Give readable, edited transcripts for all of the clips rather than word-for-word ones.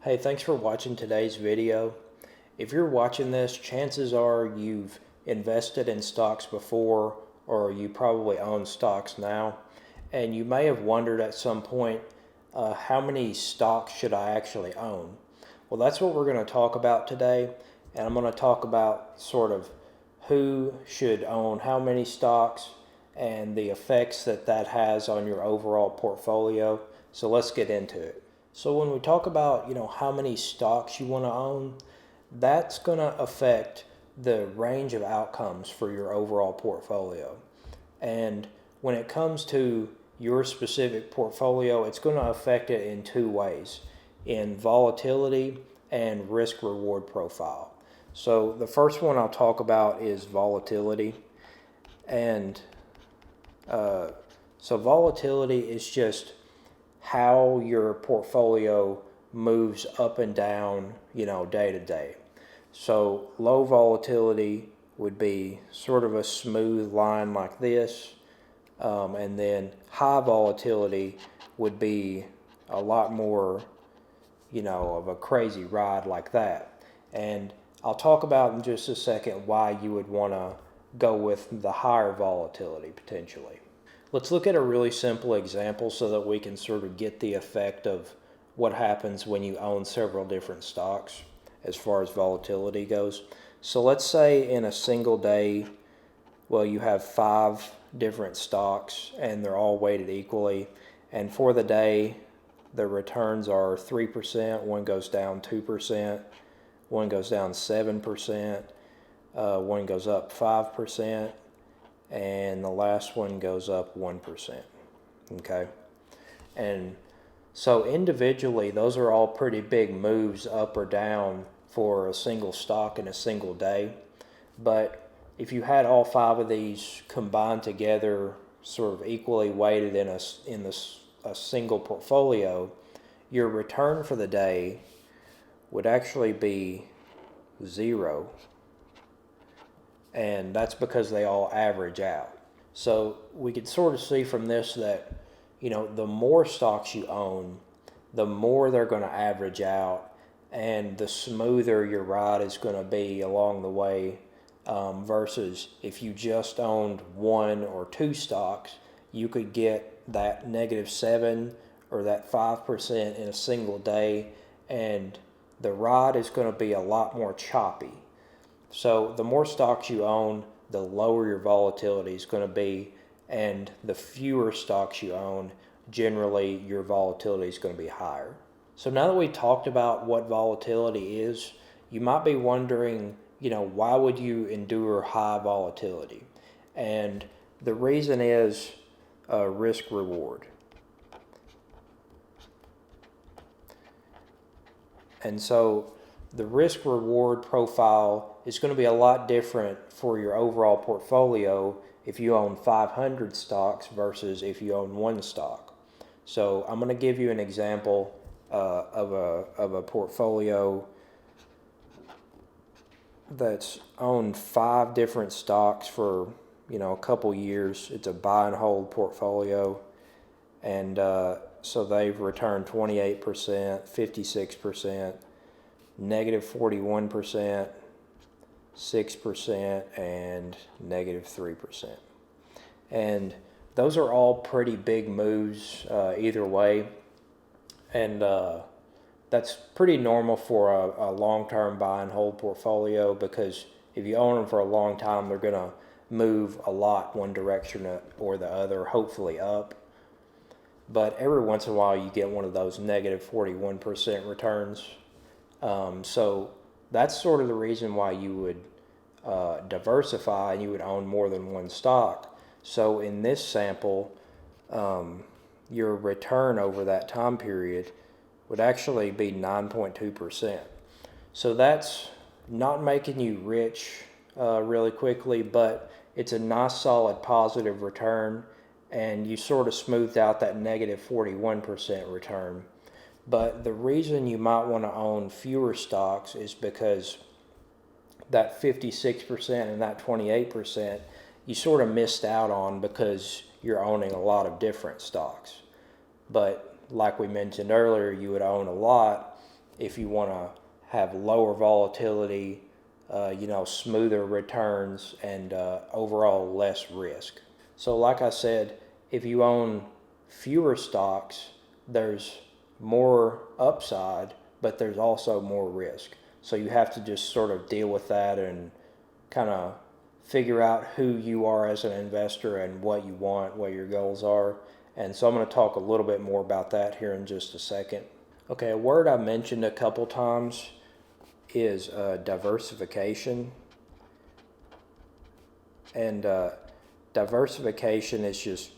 Hey, thanks for watching today's video. If you're watching this, chances are you've invested in stocks before, or you probably own stocks now, and you may have wondered at some point, how many stocks should I actually own? Well, that's what we're going to talk about today, and I'm going to talk about sort of who should own how many stocks and the effects that that has on your overall portfolio. So let's get into it. So when we talk about, how many stocks you want to own, that's going to affect the range of outcomes for your overall portfolio. And when it comes to your specific portfolio, it's going to affect it in two ways, in volatility and risk reward profile. So the first one I'll talk about is volatility. And so volatility is just how your portfolio moves up and down, day to day. So low volatility would be sort of a smooth line like this, and then high volatility would be a lot more, of a crazy ride like that. And I'll talk about in just a second why you would want to go with the higher volatility potentially. Let's look at a really simple example so that we can sort of get the effect of what happens when you own several different stocks as far as volatility goes. So let's say in a single day, you have 5 different stocks and they're all weighted equally. And for the day, the returns are 3%, one goes down 2%, one goes down 7%, one goes up 5%, and the last one goes up 1%. Okay, and so individually, those are all pretty big moves up or down for a single stock in a single day. But if you had all 5 of these combined together, sort of equally weighted in a single portfolio, your return for the day would actually be 0. And that's because they all average out. So we could sort of see from this that, the more stocks you own, the more they're going to average out, and the smoother your ride is going to be along the way, versus if you just owned 1 or 2 stocks, you could get that -7 or that 5% in a single day, and the ride is going to be a lot more choppy. So the more stocks you own, the lower your volatility is going to be, and the fewer stocks you own, generally your volatility is going to be higher. So now that we talked about what volatility is, you might be wondering, why would you endure high volatility? And the reason is risk reward. And so the risk reward profile is going to be a lot different for your overall portfolio if you own 500 stocks versus if you own 1 stock. So I'm going to give you an example of a portfolio that's owned 5 different stocks for a couple years. It's a buy and hold portfolio, and so they've returned 28%, 56%, -41%, 6%, and -3%. And those are all pretty big moves either way. And that's pretty normal for a long-term buy and hold portfolio, because if you own them for a long time, they're going to move a lot one direction or the other, hopefully up. But every once in a while, you get one of those -41% returns. So that's sort of the reason why you would diversify and you would own more than 1 stock. So in this sample, your return over that time period would actually be 9.2%. So that's not making you rich really quickly, but it's a nice solid positive return, and you sort of smoothed out that -41% return. But the reason you might want to own fewer stocks is because that 56% and that 28% you sort of missed out on because you're owning a lot of different stocks. But like we mentioned earlier, you would own a lot if you want to have lower volatility, smoother returns, and overall less risk. So like I said, if you own fewer stocks, there's more upside, but there's also more risk. So you have to just sort of deal with that and kind of figure out who you are as an investor and what you want, what your goals are. And so I'm going to talk a little bit more about that here in just a second. Okay, a word I mentioned a couple times is diversification. And diversification is just,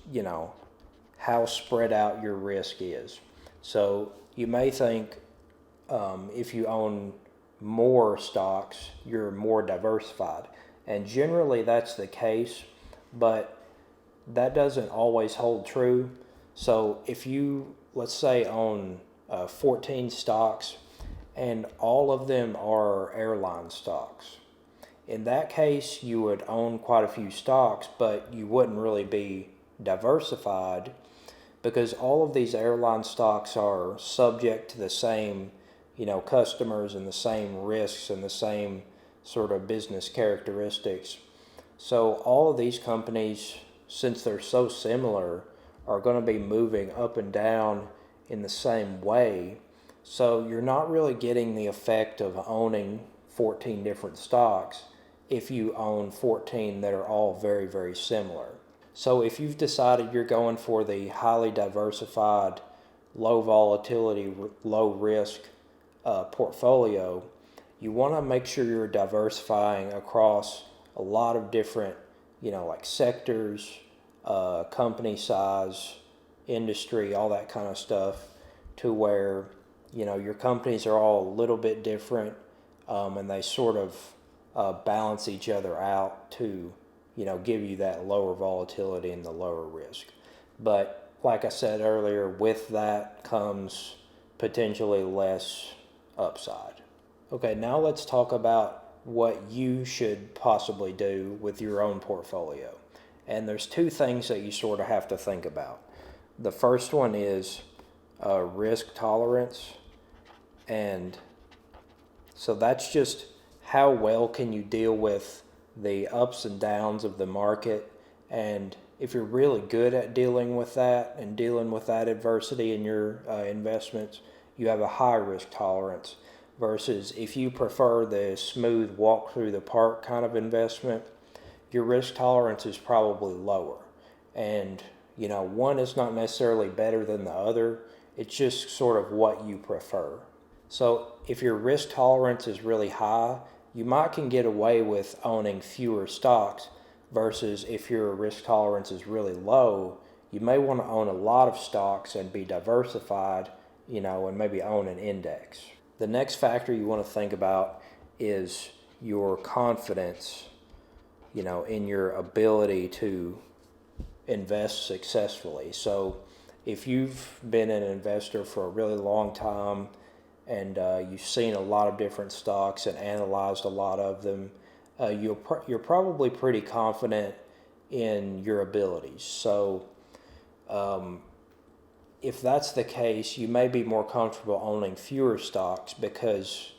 how spread out your risk is. So you may think if you own more stocks, you're more diversified. And generally that's the case, but that doesn't always hold true. So if you, let's say, own 14 stocks and all of them are airline stocks, in that case you would own quite a few stocks, but you wouldn't really be diversified because all of these airline stocks are subject to the same, customers and the same risks and the same sort of business characteristics. So all of these companies, since they're so similar, are going to be moving up and down in the same way. So you're not really getting the effect of owning 14 different stocks if you own 14 that are all very, very similar. So if you've decided you're going for the highly diversified, low volatility, low risk portfolio, you want to make sure you're diversifying across a lot of different, like sectors, company size, industry, all that kind of stuff, to where, your companies are all a little bit different, and they sort of balance each other out to, give you that lower volatility and the lower risk. But like I said earlier, with that comes potentially less upside. Okay, now let's talk about what you should possibly do with your own portfolio. And there's two things that you sort of have to think about. The first one is risk tolerance. And so that's just how well can you deal with the ups and downs of the market. And if you're really good at dealing with that and dealing with that adversity in your investments, you have a high risk tolerance. Versus if you prefer the smooth walk through the park kind of investment, your risk tolerance is probably lower. And, one is not necessarily better than the other. It's just sort of what you prefer. So if your risk tolerance is really high, you might can get away with owning fewer stocks, versus if your risk tolerance is really low, you may want to own a lot of stocks and be diversified, and maybe own an index. The next factor you want to think about is your confidence, in your ability to invest successfully. So if you've been an investor for a really long time and you've seen a lot of different stocks and analyzed a lot of them, you're probably pretty confident in your abilities. So if that's the case, you may be more comfortable owning fewer stocks, because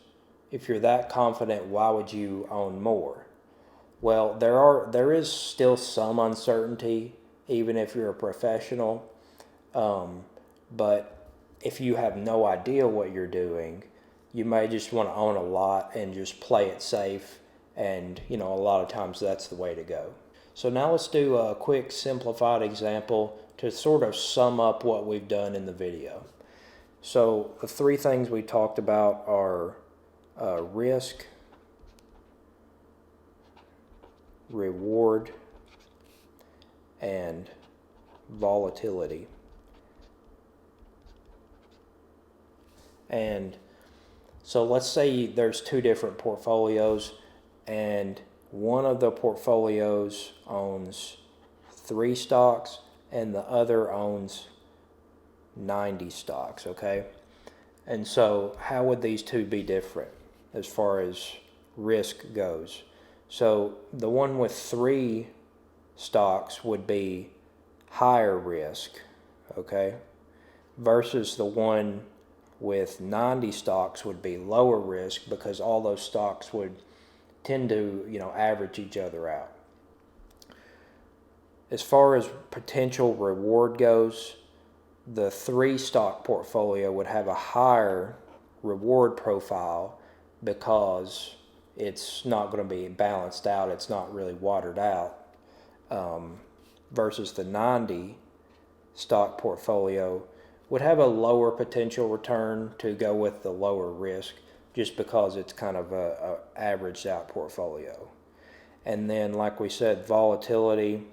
if you're that confident, why would you own more? Well, there is still some uncertainty, even if you're a professional. But if you have no idea what you're doing, you may just want to own a lot and just play it safe. And, a lot of times that's the way to go. So now let's do a quick simplified example to sort of sum up what we've done in the video. So the three things we talked about are risk, reward, and volatility. And so let's say there's two different portfolios, and one of the portfolios owns 3 stocks and the other owns 90 stocks, okay? And so how would these two be different as far as risk goes? So the one with 3 stocks would be higher risk, okay, versus the one with 90 stocks would be lower risk because all those stocks would tend to, average each other out. As far as potential reward goes, the 3-stock portfolio would have a higher reward profile because it's not going to be balanced out, it's not really watered out, versus the 90-stock portfolio would have a lower potential return to go with the lower risk just because it's kind of a averaged out portfolio. And then, like we said, volatility,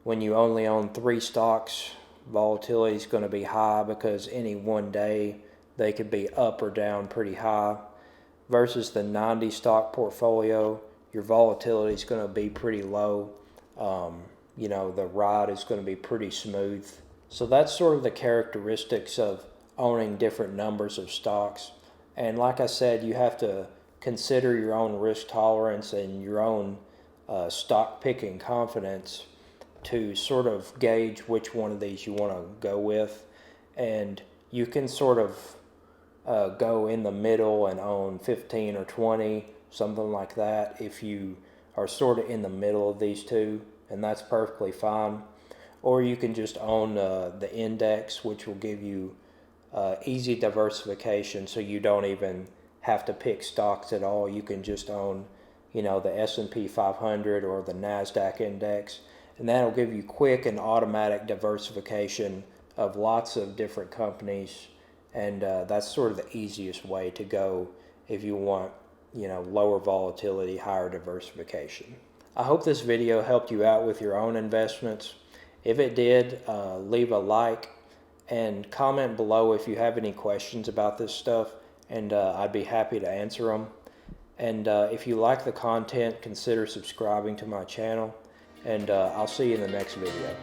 when you only own 3 stocks, volatility is going to be high because any one day they could be up or down pretty high. Versus the 90-stock portfolio, your volatility is going to be pretty low. The ride is going to be pretty smooth. So that's sort of the characteristics of owning different numbers of stocks. And like I said, you have to consider your own risk tolerance and your own stock picking confidence to sort of gauge which one of these you want to go with. And you can sort of go in the middle and own 15 or 20, something like that, if you are sort of in the middle of these two, and that's perfectly fine. Or you can just own the index, which will give you easy diversification, so you don't even have to pick stocks at all. You can just own, the S&P 500 or the NASDAQ index, and that'll give you quick and automatic diversification of lots of different companies. And that's sort of the easiest way to go if you want, lower volatility, higher diversification. I hope this video helped you out with your own investments. If it did, leave a like and comment below if you have any questions about this stuff, and I'd be happy to answer them. And if you like the content, consider subscribing to my channel, and I'll see you in the next video.